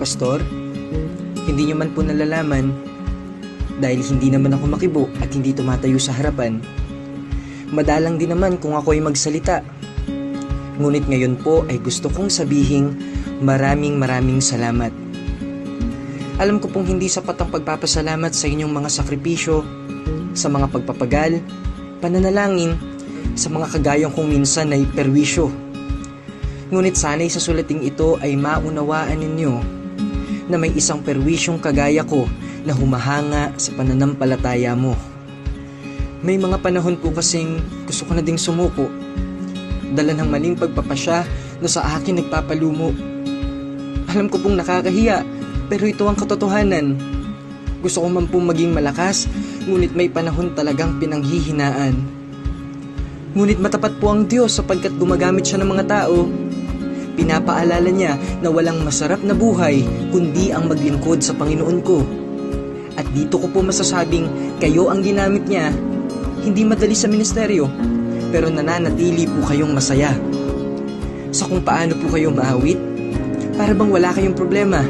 Pastor, hindi niyo man po nalalaman dahil hindi naman ako makibo at hindi tumatayo sa harapan. Madalang din naman kung ako ay magsalita. Ngunit ngayon po ay gusto kong sabihing maraming salamat. Alam ko pong hindi sapat ang pagpapasalamat sa inyong mga sakripisyo, sa mga pagpapagal, pananalangin, sa mga kagayang kung minsan ay perwisyo. Ngunit sana'y sa sulating ito ay maunawaan ninyo na may isang perwisyong kagaya ko na humahanga sa pananampalataya mo. May mga panahon po kasing gusto ko na ding sumuko, dala ng maling pagpapasya na sa akin nagpapalumo. Alam ko pong nakakahiya, pero ito ang katotohanan. Gusto ko man pong maging malakas, ngunit may panahon talagang pinanghihinaan. Ngunit matapat po ang Diyos sapagkat gumagamit siya ng mga tao. Pinapaalala niya na walang masarap na buhay kundi ang maglingkod sa Panginoon ko. At dito ko po masasabing kayo ang ginamit niya. Hindi madali sa ministeryo, pero nananatili po kayong masaya. Sa kung paano po kayo maawit, para bang wala kayong problema.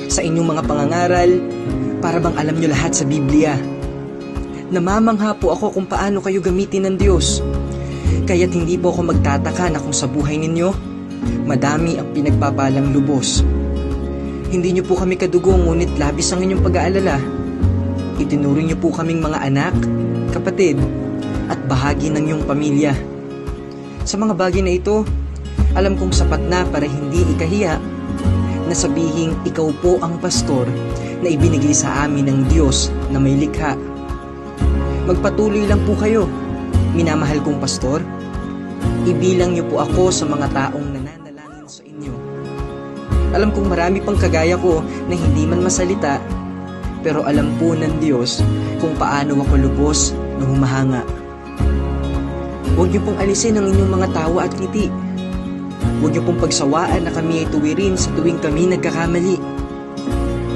Sa inyong mga pangangaral, para bang alam nyo lahat sa Biblia. Namamangha po ako kung paano kayo gamitin ng Diyos. Kaya't hindi po ako magtataka na kung sa buhay ninyo, madami ang pinagpapalang lubos. Hindi nyo po kami kadugo, ngunit labis ang inyong pag-aalala. Itinuring nyo po kaming mga anak, kapatid, at bahagi ng iyong pamilya. Sa mga bagay na ito, alam kong sapat na para hindi ikahiya na sabihing ikaw po ang pastor na ibinigay sa amin ng Diyos na may likha. Magpatuloy lang po kayo, minamahal kong pastor. Ibilang niyo po ako sa mga taong nananalangin sa inyo. Alam kong marami pang kagaya ko na hindi man masalita, pero alam po ng Diyos kung paano ako lubos na humahanga. Huwag niyo pong alisin ang inyong mga tawa at ngiti. Huwag niyo pong pagsawaan na kami ay tuwirin sa tuwing kami nagkakamali.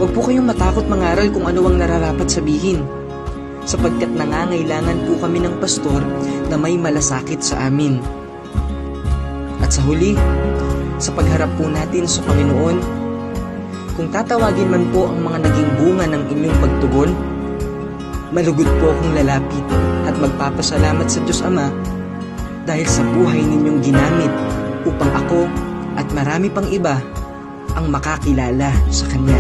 Huwag po kayong matakot mangaral kung ano ang nararapat sabihin, sapagkat nangangailangan po kami ng pastor na may malasakit sa amin. At sa huli, sa pagharap po natin sa Panginoon, kung tatawagin man po ang mga naging bunga ng inyong pagtugon, malugod po akong lalapit at magpapasalamat sa Diyos Ama dahil sa buhay ninyong ginamit upang ako at marami pang iba ang makakilala sa Kanya.